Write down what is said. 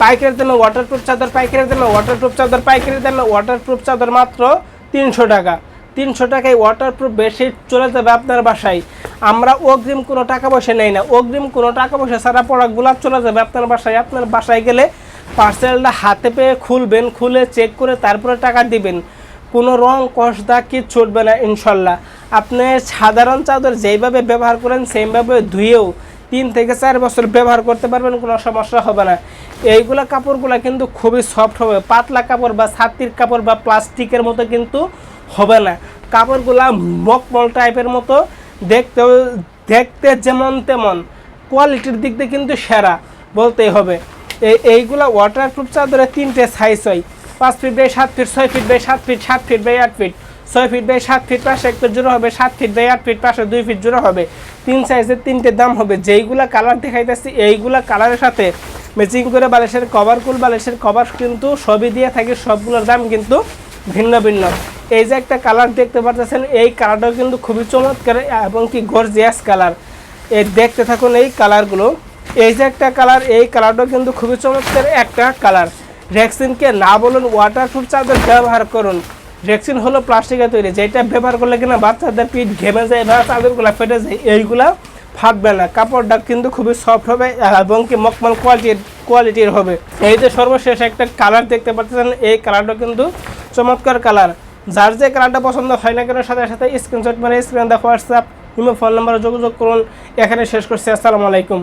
পাইকারি দামে ওয়াটারপ্রুফ চাদর, পাইকারি দামে ওয়াটারপ্রুফ চাদর, পাইকারি দামে ওয়াটারপ্রুফ চাদর মাত্র 300 টাকা। 300 টাকায় ওয়াটারপ্রুফ বেডশিট চলে যাবে আপনার বাসায়। আমরা অগ্রিম কোনো টাকা পয়সা নেই না, অগ্রিম কোনো টাকা পয়সা ছাড়া প্রোডাক্টগুলো চলে যাবে আপনার বাসায়। আপনার বাসায় গেলে পার্সেলটা হাতে পেয়ে খুলবেন, খুলে চেক করে তারপরে টাকা দিবেন। কোনো রং কষদা কি ছুটবে না ইনশাল্লাহ। আপনি সাধারণ চাদর যেইভাবে ব্যবহার করেন সেইভাবে ধুয়েও 3 থেকে 4 বছর ব্যবহার করতে পারবেন, কোনো সমস্যা হবে না। এইগুলা কাপড়গুলো কিন্তু খুবই সফট হবে, পাতলা কাপড় বা ছাতির কাপড় বা প্লাস্টিকের মতো কিন্তু হবে না। কাপড়গুলা মকমল টাইপের মতো, দেখতে যেমন তেমন, কোয়ালিটির দিক দিয়ে কিন্তু সেরা বলতেই হবে। এইগুলা ওয়াটারপ্রুফ চাদরে 3টে সাইজ হয়, 5 feet by 7 feet, 6 feet by 7 feet, 7 feet by 8 feet, 6 feet by 7 feet পাশে 1 ফিট জোড়া হবে, 7 ফিট বাই 8 ফিট পাশে 2 ফিট জোড়া হবে। 3 সাইজের 3টে দাম হবে। যেইগুলা কালার দেখাইতেছি এইগুলা কালারের সাথে ম্যাচিং করে বালিশের কভার, কুল বালিশের কভার কিন্তু সবই দিয়ে থাকি, সবগুলোর দাম কিন্তু ভিন্ন ভিন্ন। এই যে একটা কালার দেখতে পাচ্ছেন, এই কালারটাও কিন্তু খুবই চমৎকার এবং কি গর্জিয়াস কালার। এই দেখতে থাকুন এই কালারগুলো। এই যে একটা কালার, এই কালারটাও কিন্তু খুবই চমৎকার একটা কালার। রেক্সিনকে না বলুন ওয়াটারপ্রুফ চাদর ব্যবহার করুন। রেক্সিন হলো প্লাস্টিকের তৈরি, যেটা ব্যবহার করলে কিনা বাচ্চাদের পিঠ ঘেমে যায় বা চাদরগুলো ফেটে যায়, এইগুলা ফাটবে না। কাপড়টা কিন্তু খুবই সফট হবে এবং কি মকমল কোয়ালিটির হবে। এই যে সর্বশেষ একটা কালার দেখতে পাচ্ছেন, এই কালারটা কিন্তু চমৎকার কালার। যার যে কালারটা পছন্দ হয় না কেন সাথে সাথে স্ক্রিনশট মেরে স্ক্রিনে দেওয়া হোয়াটসঅ্যাপ কিংবা ফোন নাম্বারে যোগাযোগ করুন। এখানে শেষ করছি। আসসালামু আলাইকুম।